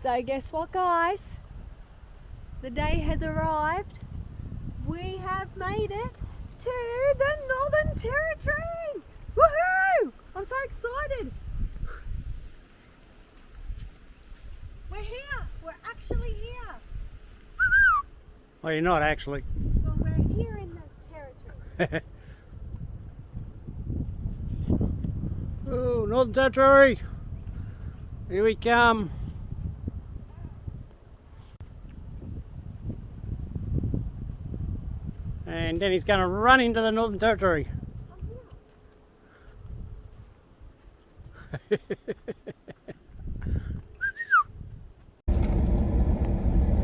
So guess what, guys? The day has arrived. We have made it to the Northern Territory! Woohoo! I'm so excited! We're here! We're actually here! Well, you're not actually. Well, we're here in the territory. Oh, Northern Territory! Here we come. And then he's going to run into the Northern Territory.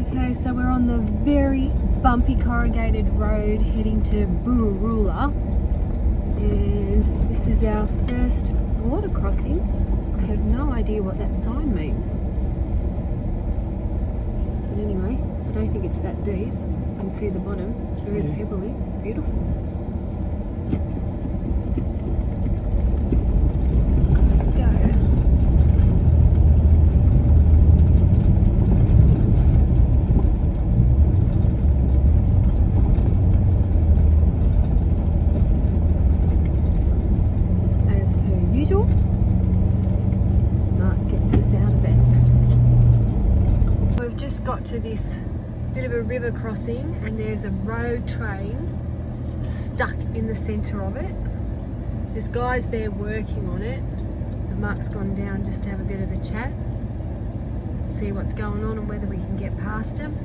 Okay, so we're on the very bumpy corrugated road heading to Burarula, and this is our first water crossing. I have no idea what that sign means. But anyway, I don't think it's that deep. You can see the bottom, it's very pebbly, beautiful. To this bit of a river crossing, and there's a road train stuck in the centre of it. There's guys there working on it, and Mark's gone down just to have a bit of a chat, see what's going on and whether we can get past him.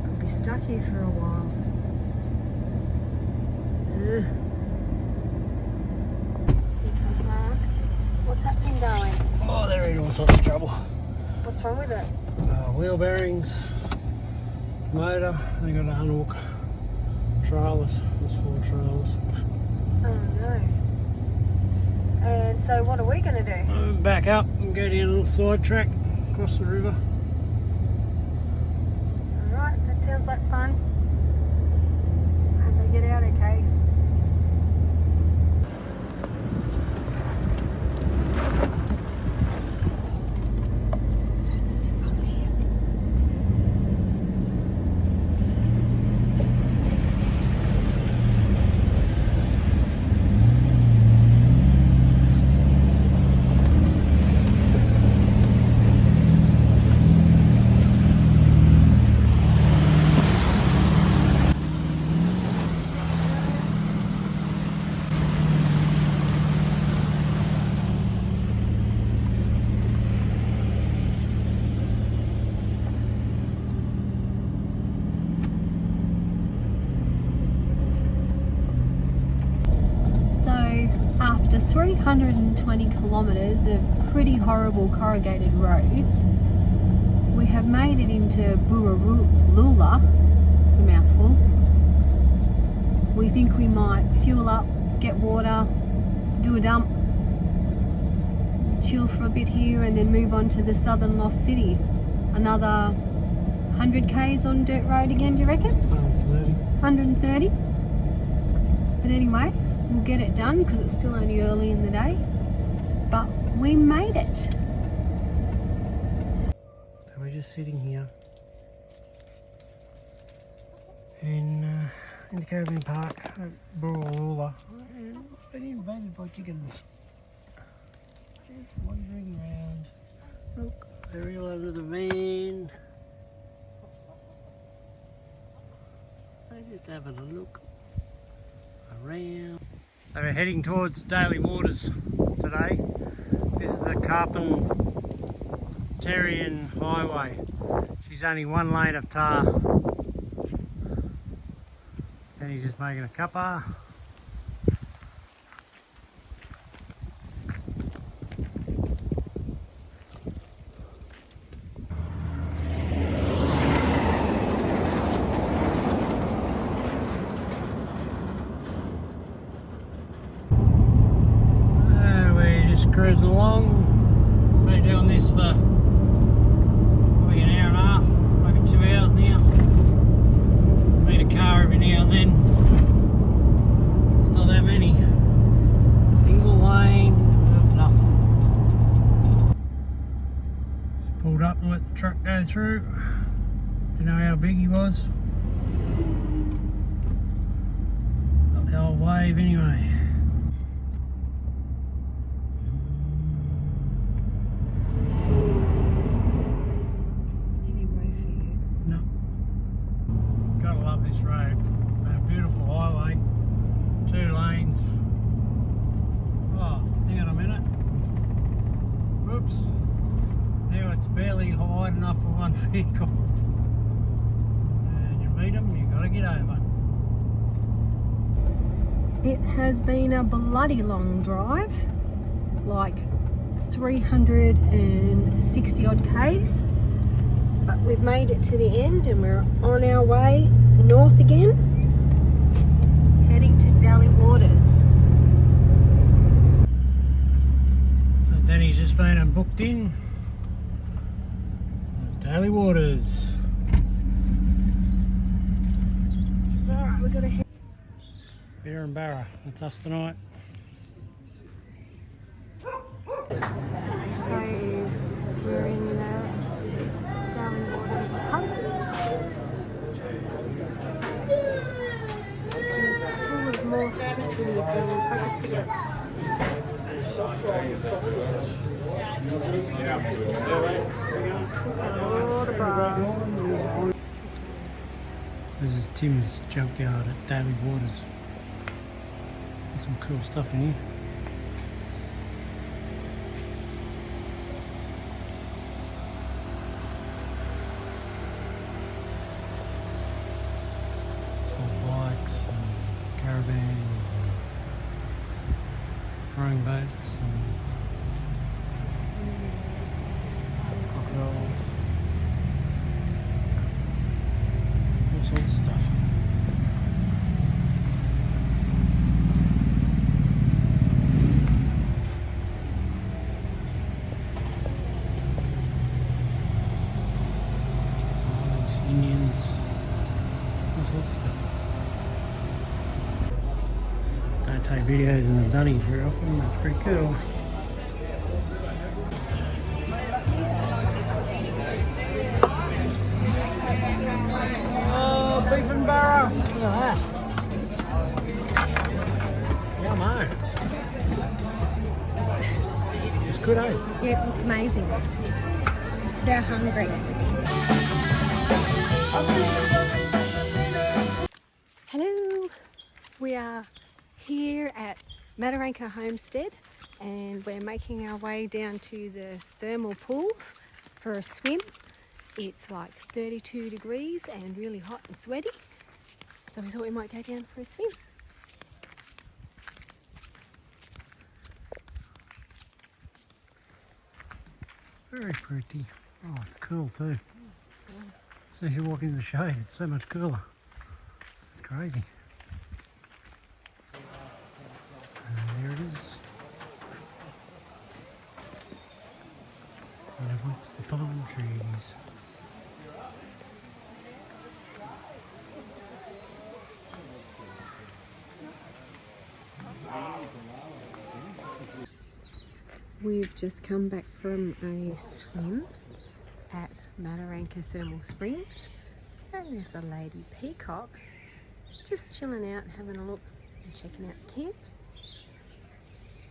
Could be stuck here for a while. Here comes Mark. What's happening, darling? Oh, they're in all sorts of trouble. What's wrong with it? Wheel bearings, motor, they got to unhook trailers. There's 4 trailers. Oh no. And so what are we going to do? Back up and go down a little side track across the river. Alright, that sounds like fun. I hope they get out okay. After 320 kilometres of pretty horrible corrugated roads, we have made it into Burarula. It's a mouthful. We think we might fuel up, get water, do a dump, chill for a bit here, and then move on to the southern lost city. Another 100 k's on dirt road again, do you reckon? 130. 130. But anyway, we'll get it done because it's still only early in the day. But we made it. So we're just sitting here in the caravan park at Burarula, and we've been invaded by chickens. Just wandering around. Look, they're all under the van. They're just having a look around. So we're heading towards Daly Waters today. This is the Carpentarian Highway. She's only 1 lane of tar. And he's just making a cuppa. Cruising along. Been doing this for probably an hour and a half, maybe 2 hours now. Need a car every now and then. Not that many. Single lane of nothing. This poor truck go through. Do you know how big he was? Got the old wave anyway. Did he wave for you? No. Gotta love this road. A beautiful highway. 2 lanes. Oh, hang on a minute. Whoops. Now it's barely wide enough for one vehicle. And you meet them, you gotta get over. It has been a bloody long drive, like 360 odd k's, but we've made it to the end and we're on our way north again, heading to Daly Waters. So Danny's just been and booked in. Daly Waters. Alright, we've got to head. Bear and Barra, that's us tonight. So we're in the Daly Waters pub, which is full of more food than you can focus to get. All the bars. This is Tim's junkyard at Daly Waters. Got some cool stuff in here. Some bikes and caravans and rowing boats and crocodiles. All sorts of stuff. Indians, all sorts of stuff. Don't take videos in the dunnies very often, that's pretty cool. Oh, beef and barra! Look at that. Yummo. It's good, eh? Yeah, it looks amazing. They're hungry. Hello, we are here at Mataranka Homestead and we're making our way down to the thermal pools for a swim. It's like 32 degrees and really hot and sweaty, so we thought we might go down for a swim. Very pretty. Oh, it's cool too. As soon as you walk into the shade, it's so much cooler. It's crazy. And there it is. And amongst the palm trees. We've just come back from a swim at Mataranka Thermal Springs, and there's a lady peacock just chilling out, having a look and checking out the camp.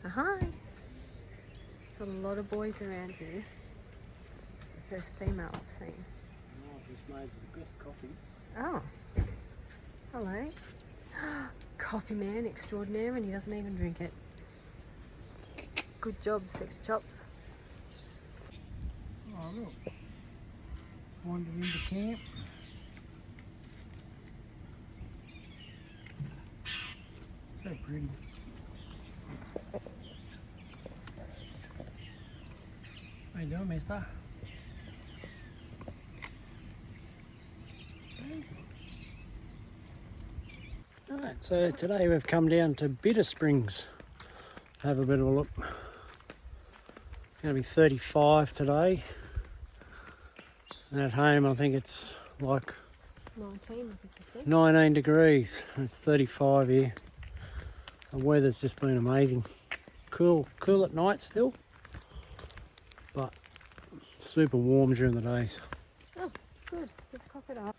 Hi! There's a lot of boys around here. It's the first female I've seen. Oh, just made the best coffee. Oh, hello. Coffee man extraordinaire, and he doesn't even drink it. Good job, Sex Chops. Oh, look. It's wandered into camp. So pretty. How you doing, mister? Alright, so today we've come down to Bitter Springs. Have a bit of a look. It's going to be 35 today. And at home I think it's like 19, I think you said. 19 degrees. It's 35 here. The weather's just been amazing. Cool at night still. But super warm during the days. Oh, good. Let's crop it up.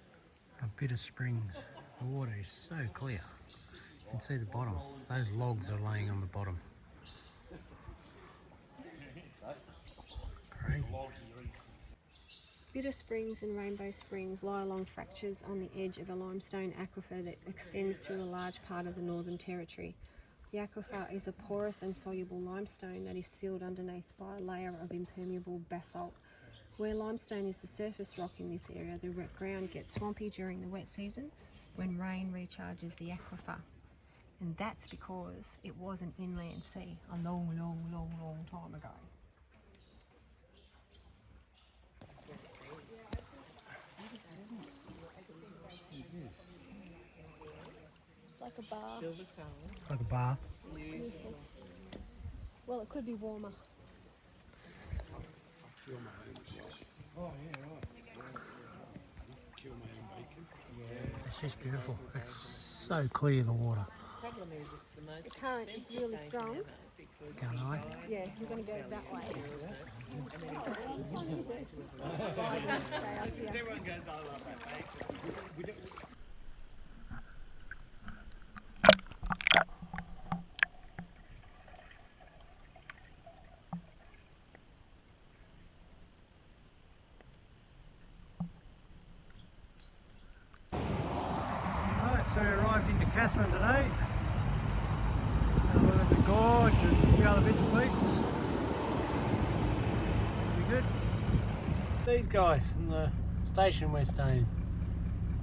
Bitter Springs. The water is so clear. You can see the bottom. Those logs are laying on the bottom. Crazy. Bitter Springs and Rainbow Springs lie along fractures on the edge of a limestone aquifer that extends through a large part of the Northern Territory. The aquifer is a porous and soluble limestone that is sealed underneath by a layer of impermeable basalt. Where limestone is the surface rock in this area, the ground gets swampy during the wet season when rain recharges the aquifer. And that's because it was an inland sea a long time ago. It's like a bath. Like a bath. Beautiful. Well, it could be warmer. It's just beautiful. It's so clear, the water. The current is really strong. Can't I? Yeah, we're going to go that way. Everyone goes, I love that, mate. Right, so we arrived into Katherine today. Had a look at the gorge and a few other bits and pieces. Should be good. These guys in the station we're staying.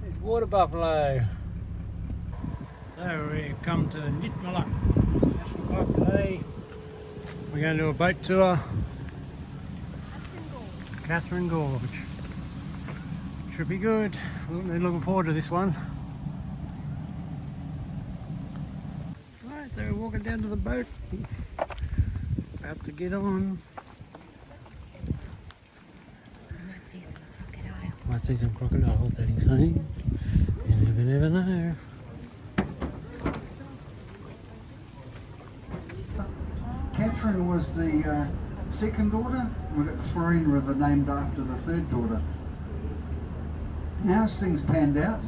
It's water buffalo. So we've come to Nitmala National Park today. We're going to do a boat tour. Katherine Gorge. Should be good. Been looking forward to this one. Right, so we're walking down to the boat. About to get on. Might see some crocodiles, Daddy's saying. You never know. Katherine was the second daughter. We've got the Florine River named after the third daughter. Now as things panned out,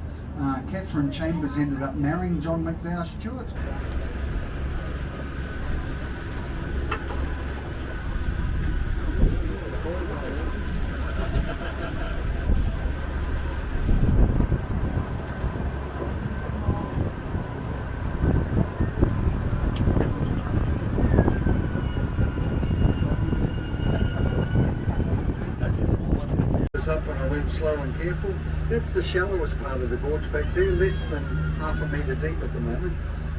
Katherine Chambers ended up marrying John McDowell Stewart. Up when I went slow and careful. That's the shallowest part of the gorge back there, less than half a metre deep at the moment.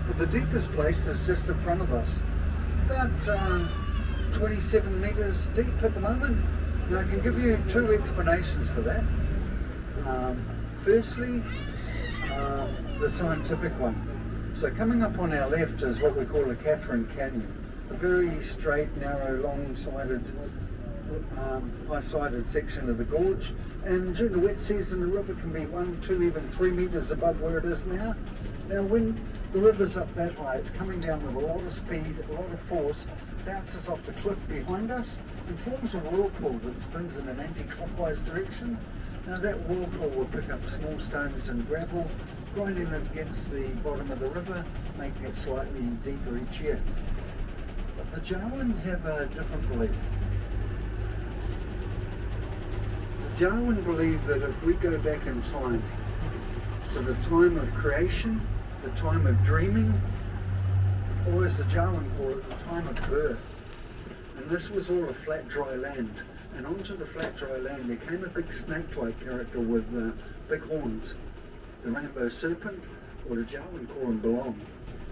But the deepest place is just in front of us, about 27 metres deep at the moment. Now I can give you two explanations for that. Firstly, the scientific one. So coming up on our left is what we call a Katherine Canyon, a very straight, narrow, long-sided high-sided section of the gorge, and during the wet season the river can be 1, 2, even 3 metres above where it is now. Now when the river's up that high, it's coming down with a lot of speed, a lot of force, bounces off the cliff behind us and forms a whirlpool that spins in an anti-clockwise direction. Now that whirlpool will pick up small stones and gravel, grinding them against the bottom of the river, making it slightly deeper each year. But the Darwin have a different belief. Darwin believed that if we go back in time to the time of creation, the time of dreaming, or as the Darwin call it, the time of birth, and this was all a flat dry land, and onto the flat dry land there came a big snake-like character with big horns, the rainbow serpent, or the Darwin call him Belong.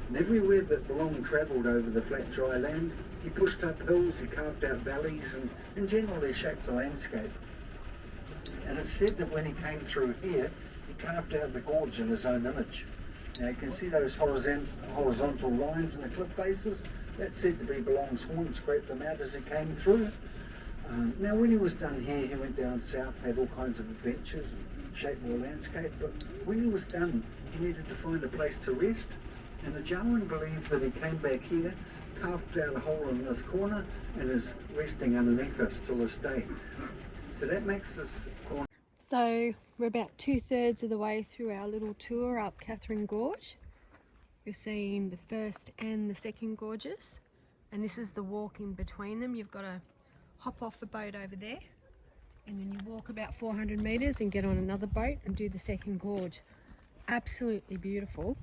And everywhere that Belong travelled over the flat dry land, he pushed up hills, he carved out valleys, and generally shaped the landscape. And it's said that when he came through here, he carved out the gorge in his own image. Now you can see those horizontal lines in the cliff faces. That's said to be Belong's horn, scraped them out as he came through. Now when he was done here, he went down south, had all kinds of adventures and shaped the landscape. But when he was done, he needed to find a place to rest. And the Darwin believed that he came back here, carved out a hole in this corner, and is resting underneath us till this day. So that makes this corner. So we're about 2/3 of the way through our little tour up Katherine Gorge. We've seen the first and the second gorges, and this is the walk in between them. You've got to hop off the boat over there, and then you walk about 400 metres and get on another boat and do the second gorge. Absolutely beautiful.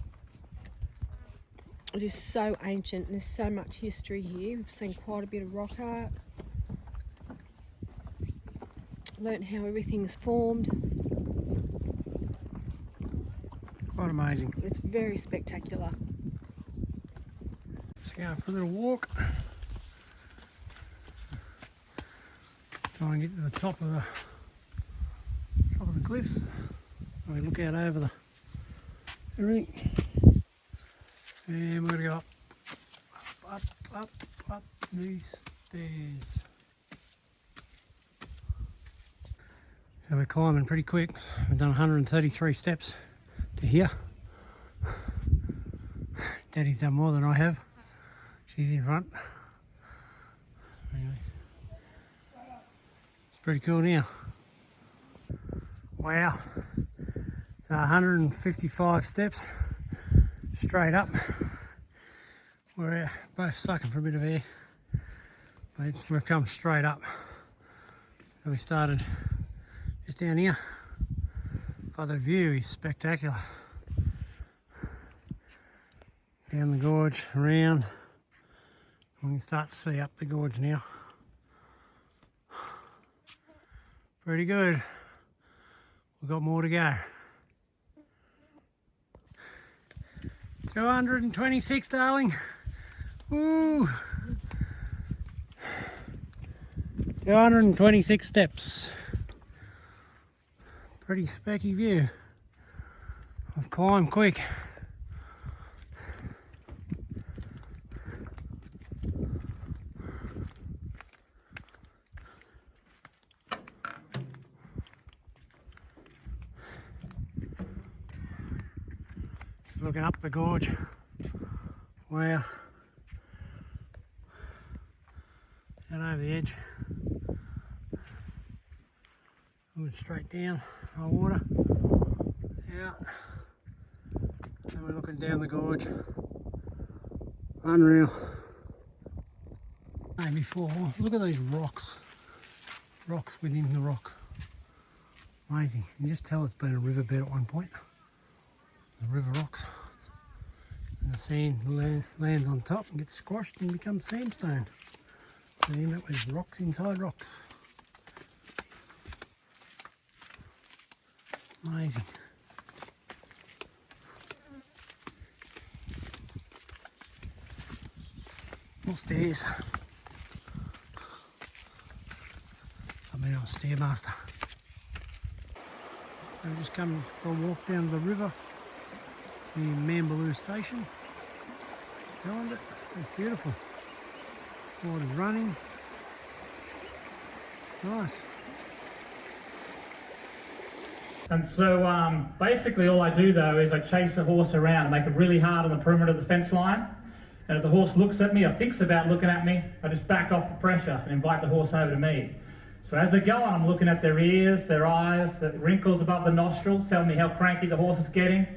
It is so ancient and there's so much history here. We've seen quite a bit of rock art. Learnt how everything's formed. Quite amazing. It's very spectacular. Let's go for a little walk. Try and get to the top of the cliffs. And we look out over the everything. And we're gonna go up these stairs. So we're climbing pretty quick. We've done 133 steps to here. Daddy's done more than I have. She's in front. Anyway, it's pretty cool now. Wow. So 155 steps straight up. We're both sucking for a bit of air, but we've come straight up. So we started just down here, but the view is spectacular. Down the gorge, around, we can start to see up the gorge now. Pretty good. We've got more to go. 226, darling. Woo! 226 steps. Pretty specky view. I've climbed quick. Just looking up the gorge. Wow. Out over the edge. Looking straight down, high water, out, and we're looking down the gorge. Unreal. Maybe four. Look at these rocks. Rocks within the rock. Amazing. You can just tell it's been a riverbed at one point. The river rocks. And the sand lands on top and gets squashed and becomes sandstone. So you end up with rocks inside rocks. Amazing. More stairs. I mean, I'm a stairmaster. I've just come for a walk down to the river, the Mambaloo station. Behind it, it's beautiful. Water's running. It's nice. And so basically all I do though is I chase the horse around and make it really hard on the perimeter of the fence line. And if the horse looks at me or thinks about looking at me, I just back off the pressure and invite the horse over to me. So as I go on, I'm looking at their ears, their eyes, the wrinkles above the nostrils, telling me how cranky the horse is getting.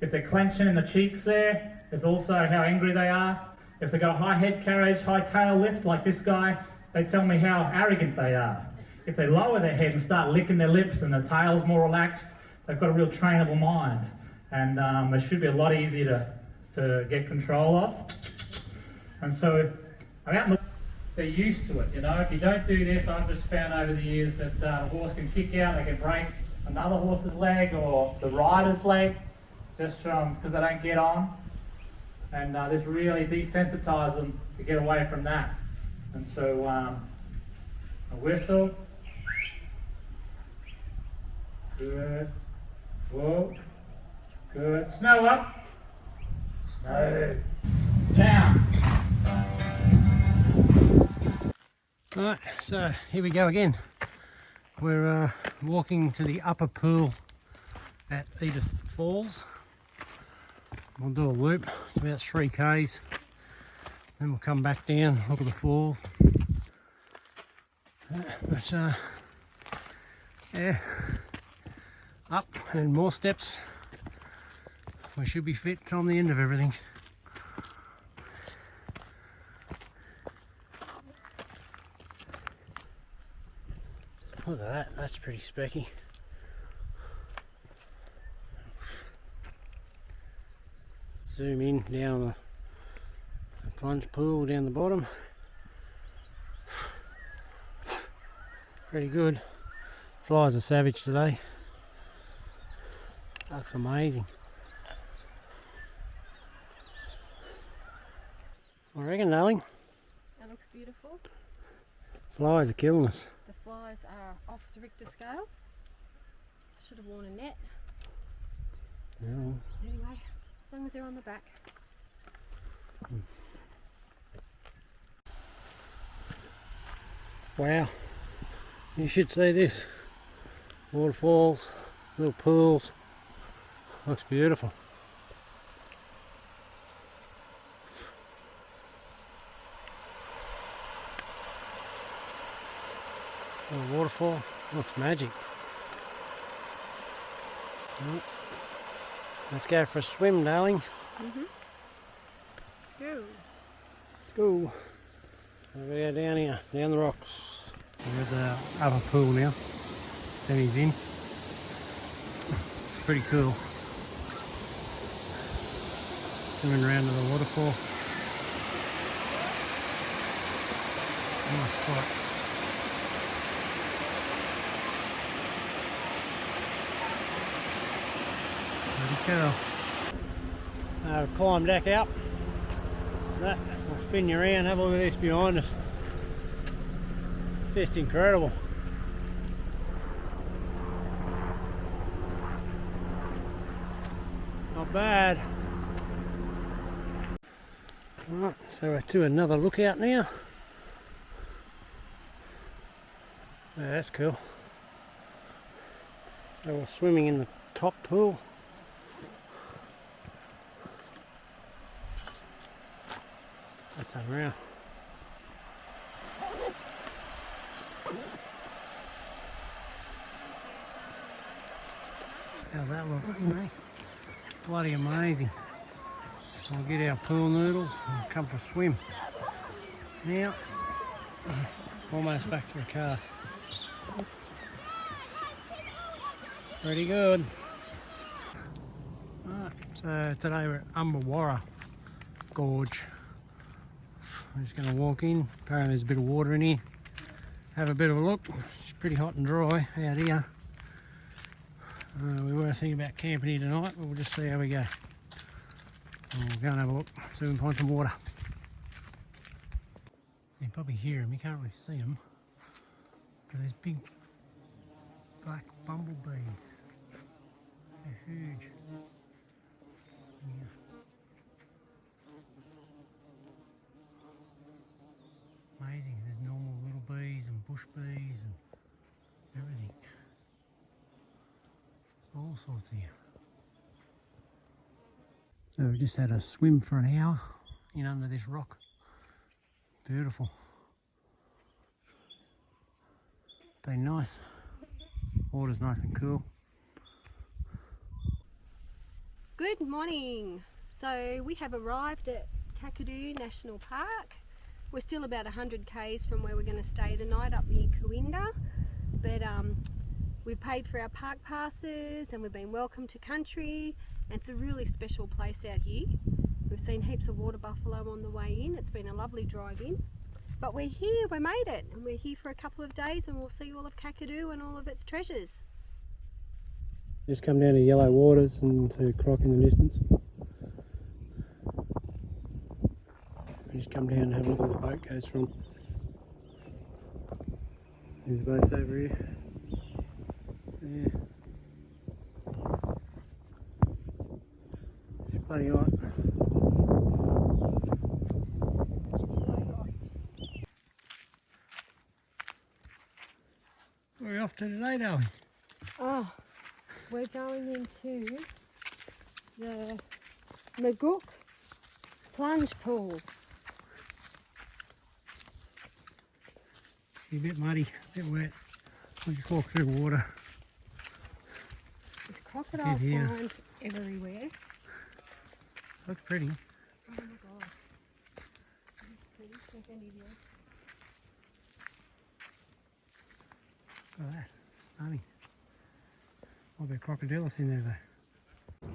If they're clenching in the cheeks there, it's also how angry they are. If they've got a high head carriage, high tail lift like this guy, they tell me how arrogant they are. If they lower their head and start licking their lips and the tail's more relaxed, they've got a real trainable mind. And they should be a lot easier to get control of. And so I'm out in the... They're used to it, you know. If you don't do this, I've just found over the years that a horse can kick out, they can break another horse's leg or the rider's leg just because they don't get on. And this really desensitizes them to get away from that. And so a whistle. Good. Whoa. Good. Snow up. Snow down. Right, so here we go again. We're walking to the upper pool at Edith Falls. We'll do a loop, it's about 3 k's. Then we'll come back down, look at the falls. But Yeah. Up and more steps. We should be fit on the end of everything. Look at that, that's pretty specky. Zoom in down the plunge pool down the bottom. Pretty good. Flies are savage today. Looks amazing. I reckon, darling. That looks beautiful. Flies are killing us. The flies are off the Richter scale. Should have worn a net. No. Anyway, as long as they're on the back. Wow. You should see this. Waterfalls, little pools. Looks beautiful. Little waterfall. Looks magic. Well, let's go for a swim, darling. Go. Let's go. We're going to go down here, down the rocks. We're at the upper pool now. Danny's in. It's pretty cool. Swimming around to the waterfall. Nice spot. Pretty cool. Climb back out. That will spin you around. Have a look at this behind us. It's just incredible. Not bad. Right, so we're to another lookout now. Yeah, that's cool. So we're swimming in the top pool. That's unreal. How's that look, mate? Bloody amazing. So we'll get our pool noodles and come for a swim. Now, almost back to the car. Pretty good. Right, so today we're at Umberwarra Gorge. I'm just going to walk in. Apparently there's a bit of water in here. Have a bit of a look. It's pretty hot and dry out here. We were thinking about camping here tonight, but we'll just see how we go. And we'll go and have a look, see if we can find some water. You can probably hear them, you can't really see them. But there's big black bumblebees. They're huge. Yeah. Amazing, there's normal little bees and bush bees and everything. There's all sorts here. So we just had a swim for an hour in under this rock. Beautiful. Been nice. Water's nice and cool. Good morning. So we have arrived at Kakadu National Park. We're still about 100 k's from where we're going to stay the night up near Kooinda, but we've paid for our park passes and we've been welcomed to country, and it's a really special place out here. We've seen heaps of water buffalo on the way in. It's been a lovely drive in, but we're here, we made it, and we're here for a couple of days and we'll see all of Kakadu and all of its treasures. Just come down to Yellow Waters and to Croc in the distance. We just come down and have a look where the boat goes from. There's the boats over here. Yeah. It's bloody hot. Where are we off to today, Darwin? Oh, we're going into the Magook plunge pool. It's a bit muddy, a bit wet. We'll just walk through the water. There's crocodile here. signs everywhere. Looks pretty. Oh my god. This is pretty. There's any there. Look at that. Stunning. Might be a crocodilus in there though.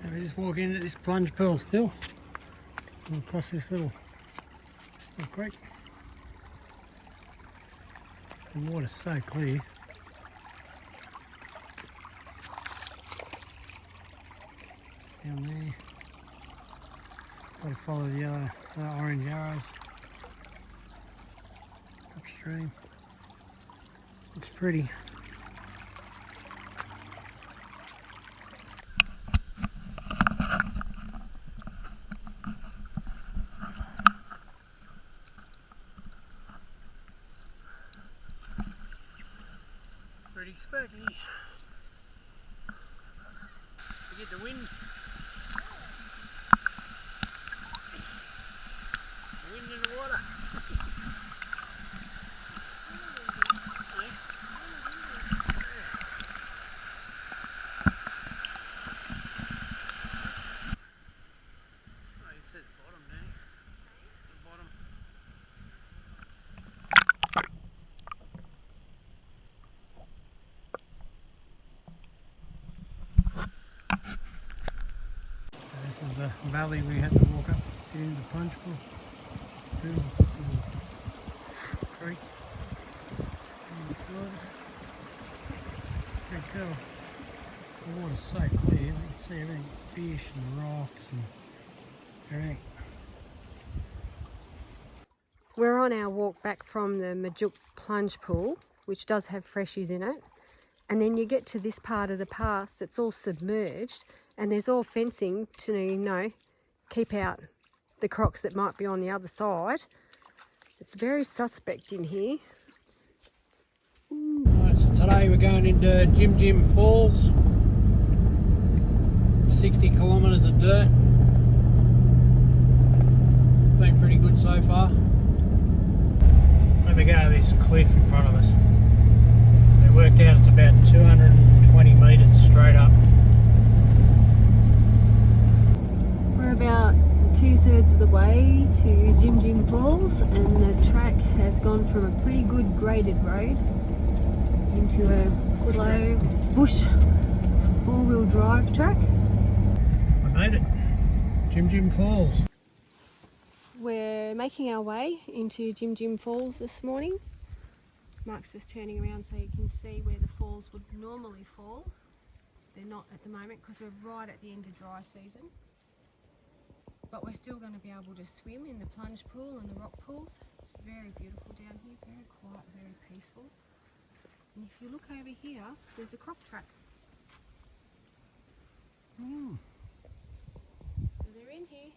And we're just walking into this plunge pool still. And across this little creek. The water's so clear. Down there. Got to follow the yellow, orange arrows. Upstream. Looks pretty. Pretty spooky. You get the wind. Wind in the water. This is the valley we had to walk up to get into the plunge pool. Creek. And beside us. Pretty cool. The water's so clear, you can see everything, fish and rocks and everything. We're on our walk back from the Majuk plunge pool, which does have freshies in it. And then you get to this part of the path that's all submerged, and there's all fencing to, you know, keep out the crocs that might be on the other side. It's very suspect in here. Right, so today we're going into Jim Jim Falls. 60 kilometres of dirt. Been pretty good so far. Let me go to this cliff in front of us. They worked out it's about 220 metres straight up. We're about 2/3 of the way to Jim Jim Falls, and the track has gone from a pretty good graded road into a slow bush four-wheel drive track. We made it. Jim Jim Falls. We're making our way into Jim Jim Falls this morning. Mark's just turning around so you can see where the falls would normally fall. They're not at the moment because we're right at the end of dry season. But we're still going to be able to swim in the plunge pool and the rock pools. It's very beautiful down here, very quiet, very peaceful. And if you look over here, there's a croc trap. So they're in here.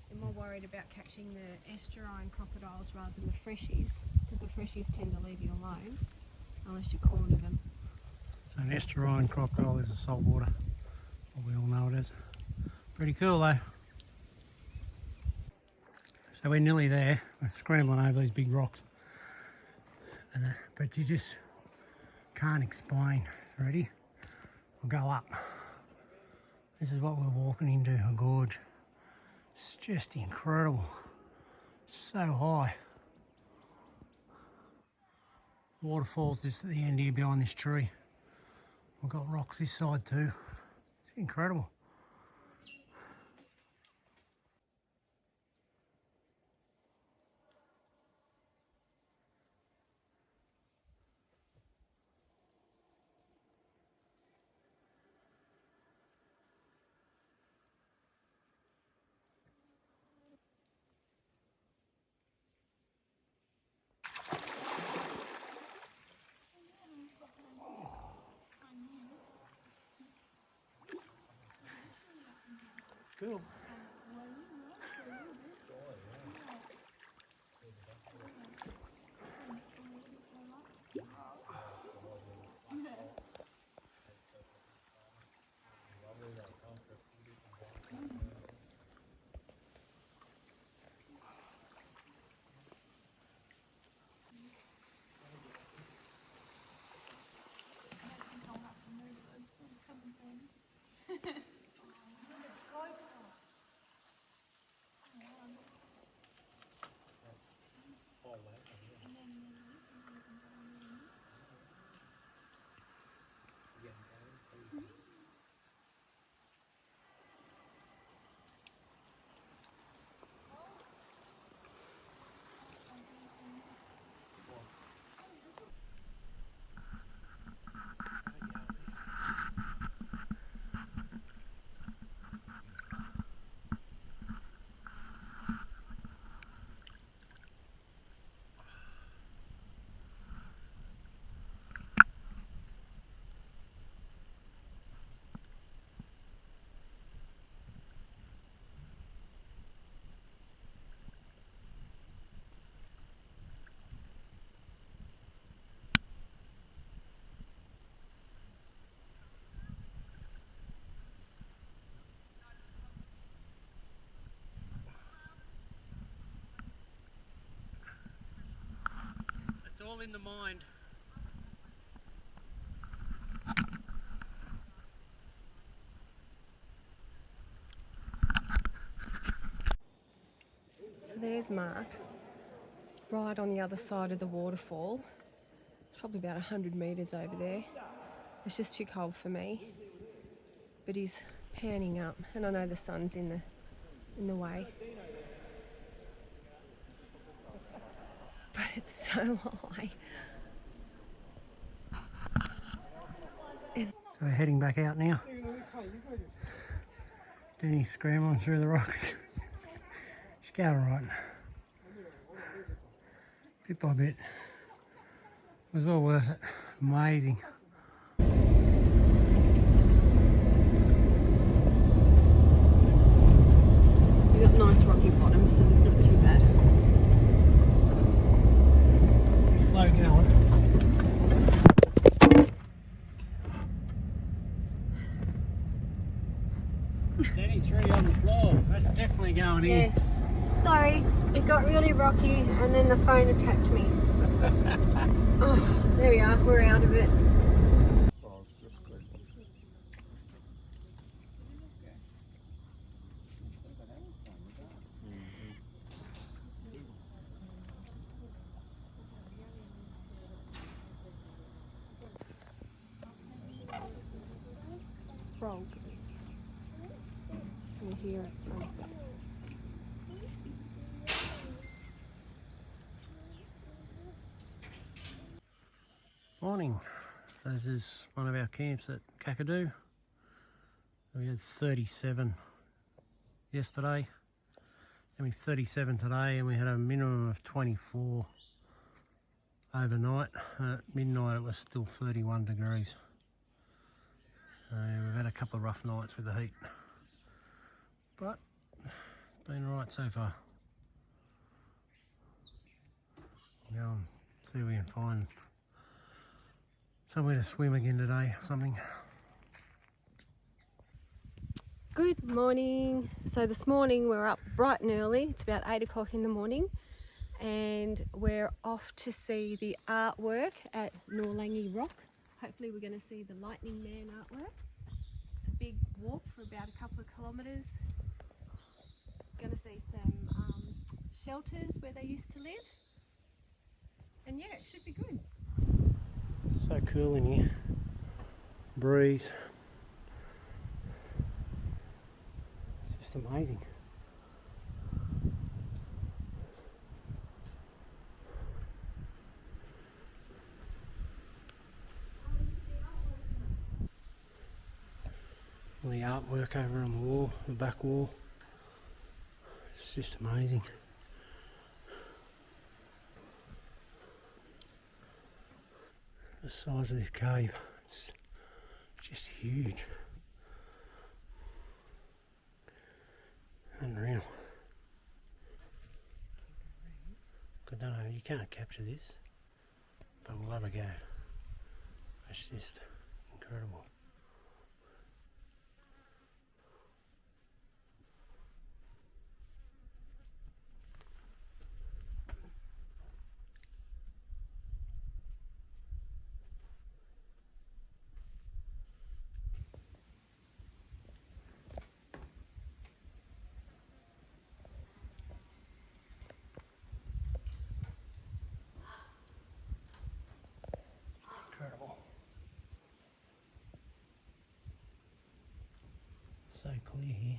They're more worried about catching the estuarine crocodiles rather than the freshies, because the freshies tend to leave you alone unless you corner them. So an estuarine crocodile is a saltwater. Well, we all know it is. Pretty cool though. So we're nearly there. We're scrambling over these big rocks. But you just can't explain. Ready? We'll go up. This is what we're walking into, a gorge. It's just incredible. So high. The waterfall's just at the end here behind this tree. We've got rocks this side too. It's incredible. Cool. all in the mind. So there's Mark, right on the other side of the waterfall. It's probably about 100 metres over there. It's just too cold for me. But he's panning up, and I know the sun's in the way. But it's so high. So we're heading back out now. Danny's scrambling through the rocks. She's going alright. Bit by bit. It was well worth it. Amazing. We've got nice rocky bottoms, so there's not too bad. Slow going. Danny, 3 on the floor. That's definitely going in. Yeah. Sorry, it got really rocky and then the phone attacked me. Oh, there we are, we're out of it. Frogs. We're here at sunset. Morning. So this is one of our camps at Kakadu. We had 37 yesterday, and we 37 today, and we had a minimum of 24 overnight. At midnight it was still 31 degrees. So we've had a couple of rough nights with the heat, but it's been alright so far. Go and see if we can find somewhere to swim again today or something. Good morning. So this morning we're up bright and early. It's about 8 o'clock in the morning and we're off to see the artwork at Norlangi Rock. Hopefully we're going to see the Lightning Man artwork. It's a big walk for about a couple of kilometres. Going to see some shelters where they used to live. And yeah, it should be good. So cool in here. Breeze. It's just amazing. All the artwork over on the wall, the back wall. It's just amazing. The size of this cave, it's just huge. Unreal. I don't know, you can't capture this, but we'll have a go. It's just incredible. Incredible. So clear here.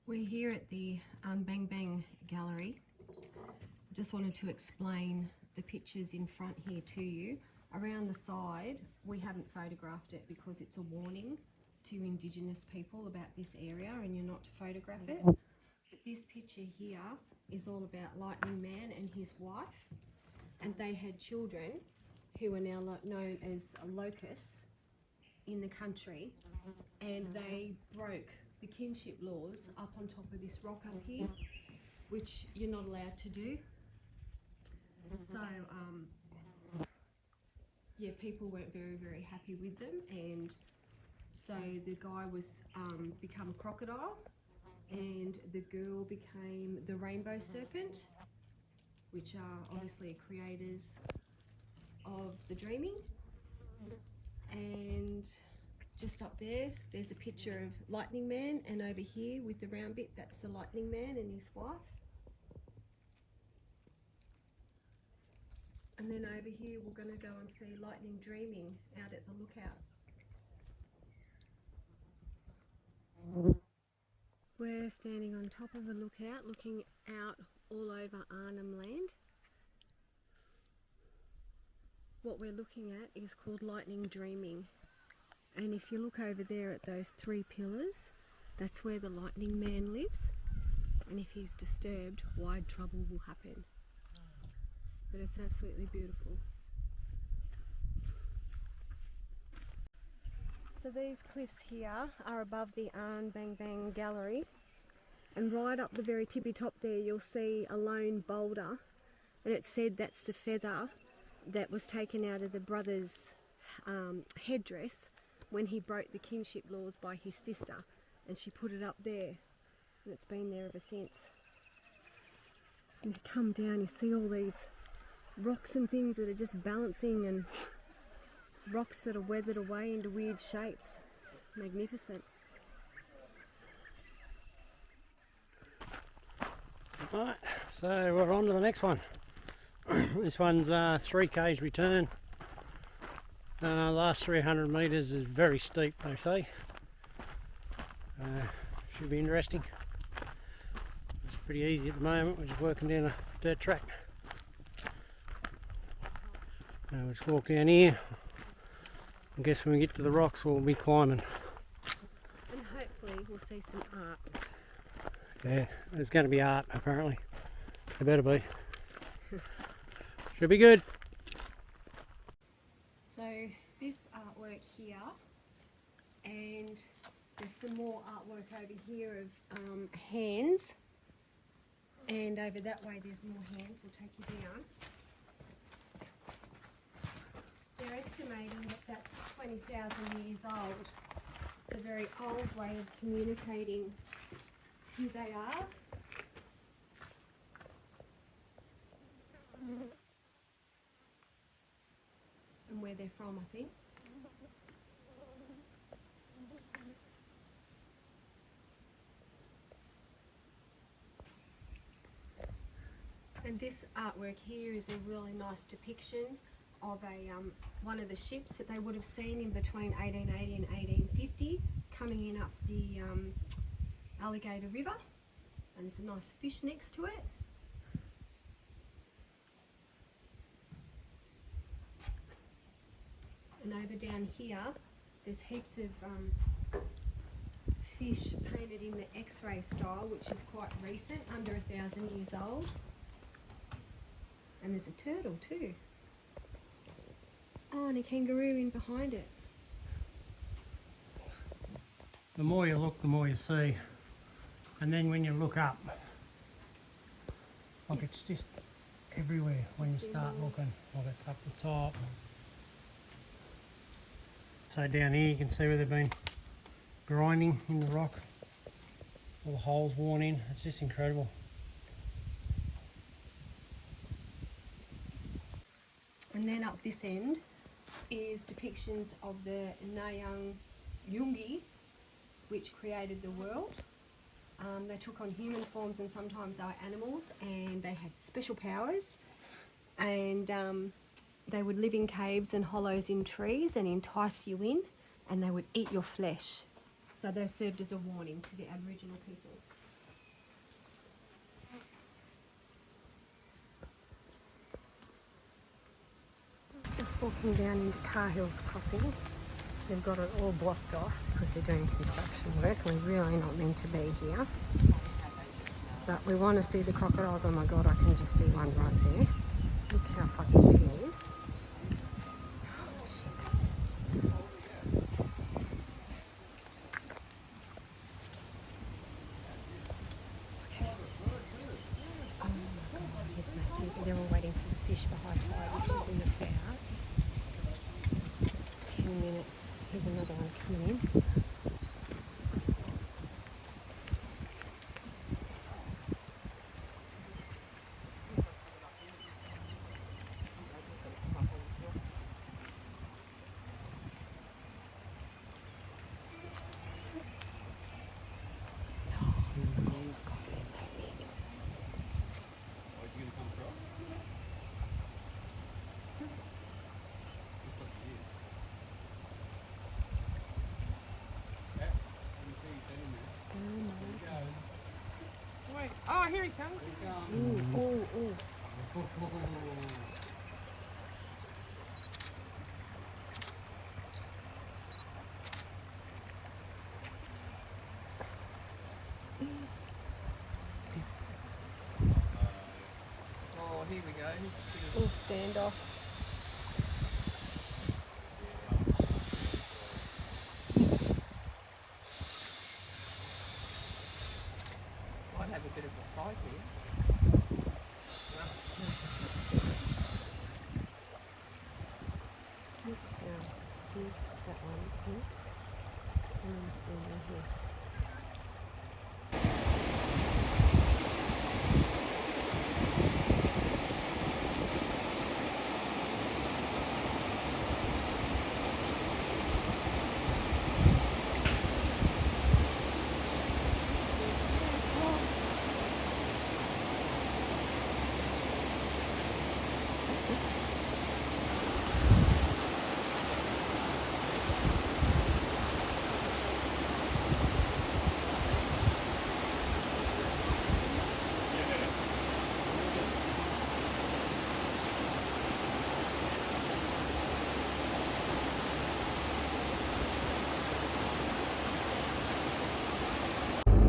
We're here at the Bang Bang Gallery. Just wanted to explain the pictures in front here to you. Around the side, we haven't photographed it because it's a warning to Indigenous people about this area and you're not to photograph it. But this picture here is all about Lightning Man and his wife, and they had children who are now known as locusts in the country, and they broke the kinship laws up on top of this rock up here, which you're not allowed to do. So yeah, people weren't very happy with them, and So the guy was become a crocodile, and the girl became the rainbow serpent, which are obviously creators of the dreaming. And just up there, there's a picture of Lightning Man, and over here with the round bit, that's the Lightning Man and his wife. And then over here, we're going to go and see lightning dreaming out at the lookout. We're standing on top of a lookout, looking out all over Arnhem Land. What we're looking at is called lightning dreaming. And if you look over there at those 3 pillars, that's where the Lightning Man lives. And if he's disturbed, wide trouble will happen. But it's absolutely beautiful. So these cliffs here are above the Arn Bang Bang Gallery, and right up the very tippy top there you'll see a lone boulder, and it's said that's the feather that was taken out of the brother's headdress when he broke the kinship laws by his sister, and she put it up there, and it's been there ever since. And you come down, you see all these rocks and things that are just balancing, and rocks that are weathered away into weird shapes. It's magnificent. Right, so we're on to the next one. This one's 3k's return. Last 300 metres is very steep, they say. Should be interesting. It's pretty easy at the moment, we're just working down a dirt track. We'll just walk down here. I guess when we get to the rocks we'll be climbing. And hopefully we'll see some art. Yeah, there's going to be art apparently. There better be. Should be good. So this artwork here, and there's some more artwork over here of hands, and over that way there's more hands. We'll take you down. They're estimating that that's 20,000 years old. It's a very old way of communicating who they are. And where they're from, I think. And this artwork here is a really nice depiction of one of the ships that they would have seen in between 1880 and 1850 coming in up the Alligator River, and there's a nice fish next to it. And over down here there's heaps of fish painted in the X-ray style, which is quite recent, under 1,000 years old. And there's a turtle too. Oh, and a kangaroo in behind it. The more you look, the more you see. And then when you look up, like it's just everywhere when you start looking. Like it's up the top. So down here you can see where they've been grinding in the rock. All the holes worn in. It's just incredible. And then up this end is depictions of the Nayang Yungi, which created the world. They took on human forms and sometimes they were animals, and they had special powers, and they would live in caves and hollows in trees and entice you in, and they would eat your flesh. So they served as a warning to the Aboriginal people. Just walking down into Carhill's Crossing. They've got it all blocked off because they're doing construction work. We're really not meant to be here. But we want to see the crocodiles. Oh my god, I can just see one right there. Look how fucking big it is. Oh shit. Okay. Oh my god, he's massive. They're all waiting for the fish for high tide, which is in about 10 minutes. There's another one coming in. Oh, here he comes. Ooh, ooh, ooh. Oh, here we go. Ooh, standoff. Might have a bit of a fight here. That one is. And then standing here.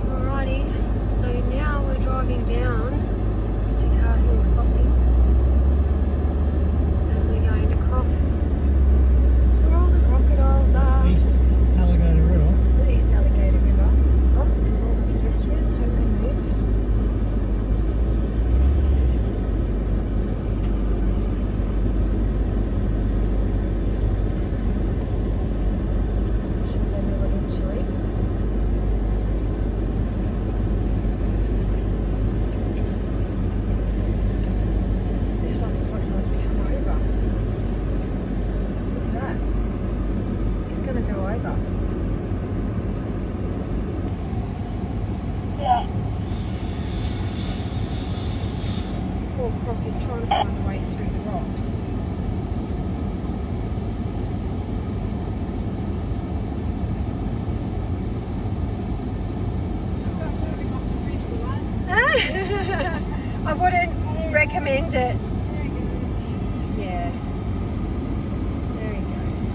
Alrighty, so now we're driving down to Carhill's Crossing and we're going to cross where all the crocodiles are. East Alligator River. The East Alligator River. Oh, there's all the pedestrians, hope they move. I'm sure they will eventually. This one looks like he wants to come over. Look at that. He's going to go over. This poor croc is trying to find a way through the rocks. I wouldn't recommend it. Yeah. There he goes.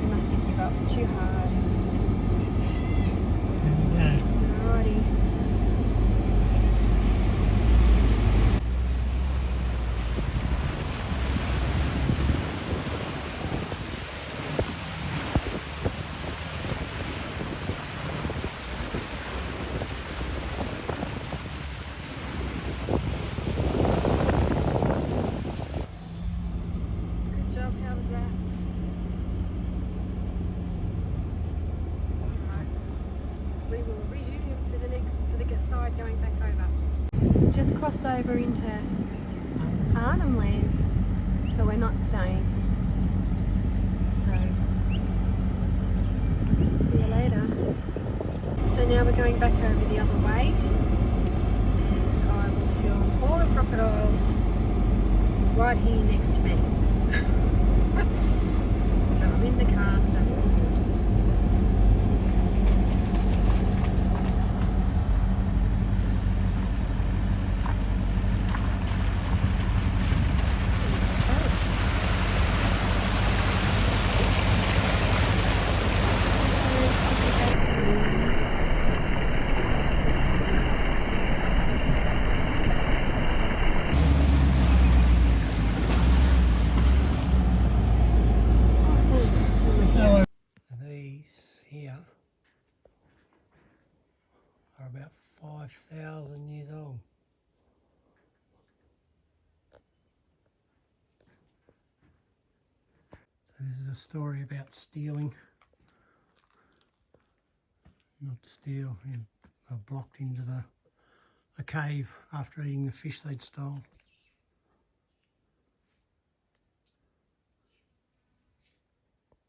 He must have given up. It's too hard. Yeah. Alrighty. Good job. How was that? We will resume for the side going back over. We've just crossed over into Arnhem Land, but we're not staying. So, see you later. So now we're going back over the other way, and I will film all the crocodiles right here next to me. But I'm in the car, so we're all good. These here are about 5,000 years old. So This is a story about stealing. Not to steal, they're blocked into a cave after eating the fish they'd stole.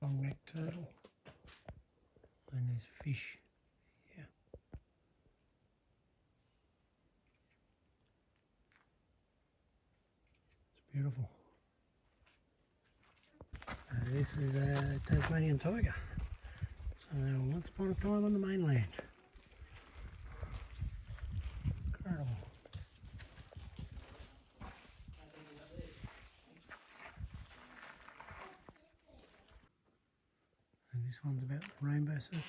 Long-necked turtle. And there's fish here. It's beautiful. This is a Tasmanian tiger. So they were once upon a time on the mainland. Incredible. And this one's about the rainbow serpent.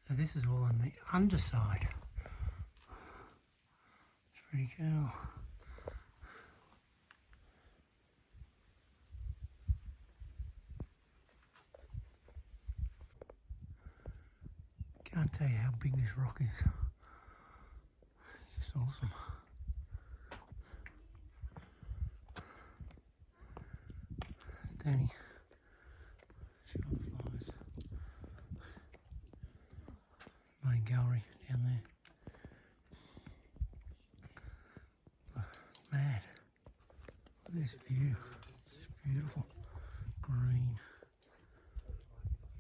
Now this is all on the underside. It's pretty cool. Can't tell you how big this rock is. It's just awesome. It's Danny. She got the flies. Main gallery down there. Mad. Look at this view. It's just beautiful. Green.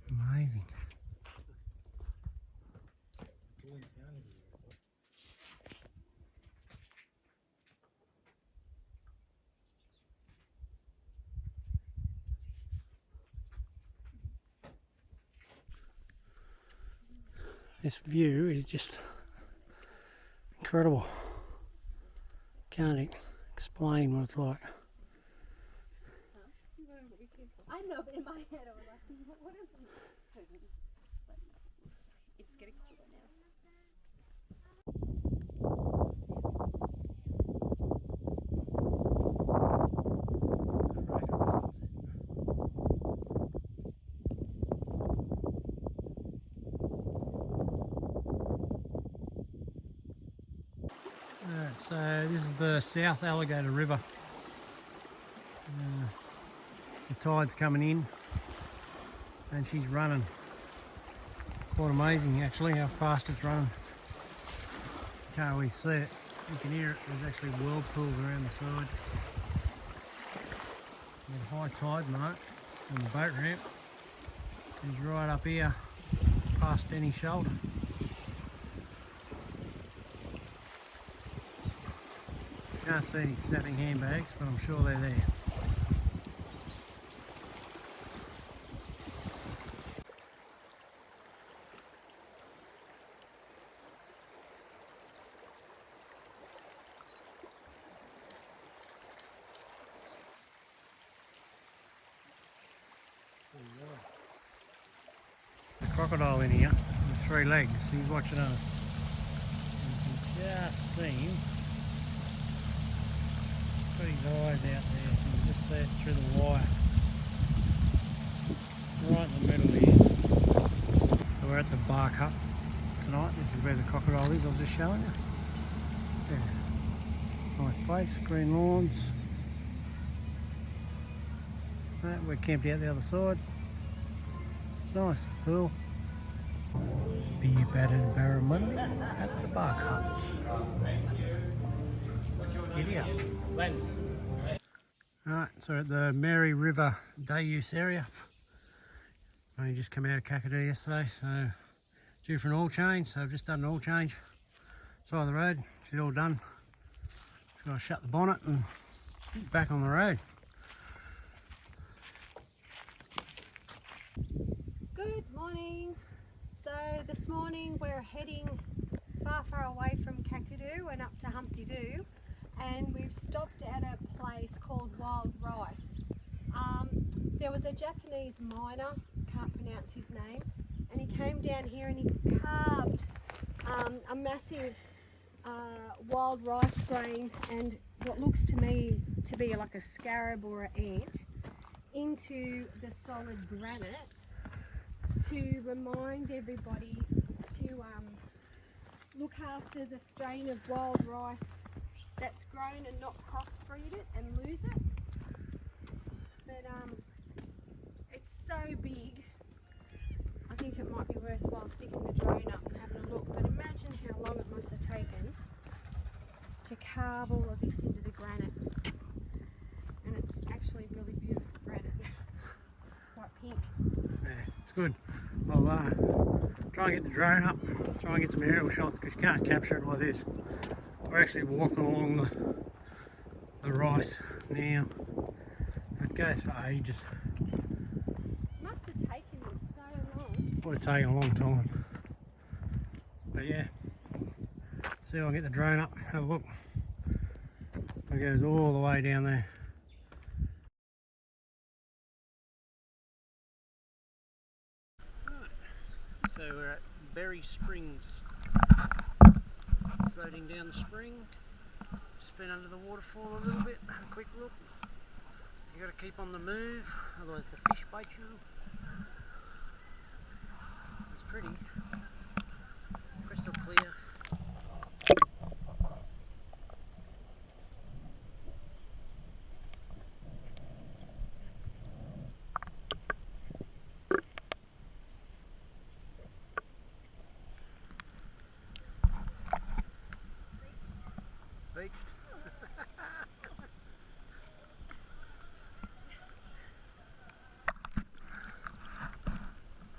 Amazing. This view is just incredible. Can't explain what it's like. I know, but in my head I was like, what is this? But no, it's getting cooler now. Alright, so this is the South Alligator River. The tide's coming in and she's running. Quite amazing actually how fast it's running. Can't really see it. You can hear it. There's actually whirlpools around the side. The high tide mark on the boat ramp is right up here past any shoulder. Can't see any snapping handbags, but I'm sure they're there. The crocodile in here with 3 legs, he's watching us. You can just see him. Got his eyes out there, you can just see it through the wire. Right in the middle here. So we're at the bark hut tonight. This is where the crocodile is, I was just showing you. Yeah. Nice place, green lawns. We're camped out the other side. It's nice, cool. Beer battered barramundi at the bark hut. Giddy up. Lens. Right, so at the Mary River day use area. Only just come out of Kakadu yesterday, so due for an oil change. So I've just done an oil change. Side of the road, she's all done. Just gotta shut the bonnet and back on the road. Good morning. So this morning we're heading far away from Kakadu and up to Humpty Doo, and we've stopped at a place called Wild Rice. There was a Japanese miner, can't pronounce his name, and he came down here and he carved a massive wild rice grain and what looks to me to be like a scarab or an ant into the solid granite to remind everybody to look after the strain of wild rice that's grown and not crossbreed it and lose it. But it's so big, I think it might be worthwhile sticking the drone up and having a look. But imagine how long it must have taken to carve all of this into the granite. And it's actually really beautiful granite. Quite pink. Yeah, it's good. I'll try and get the drone up, try and get some aerial shots because you can't capture it like this. We're actually walking along the rice now. It goes for ages. Must have taken them so long. Would have taken a long time. But yeah, see if I can get the drone up, have a look. It goes all the way down there. So we're at Berry Springs, floating down the spring. Just been under the waterfall a little bit, have a quick look. You got to keep on the move, otherwise the fish bite you. It's pretty, crystal clear. Beached.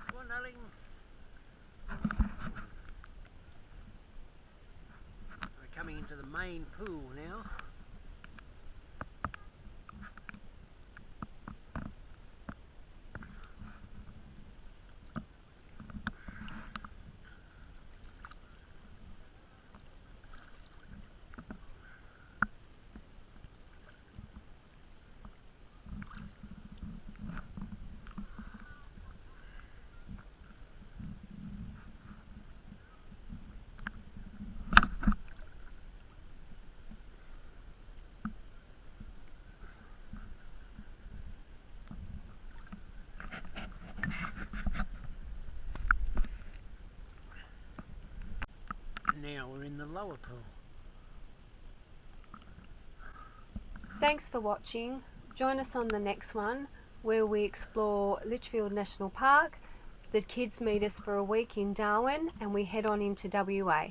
Come on, darling. We're coming into the main pool now. Now we're in the lower pool. Thanks for watching. Join us on the next one where we explore Litchfield National Park. The kids meet us for a week in Darwin and we head on into WA.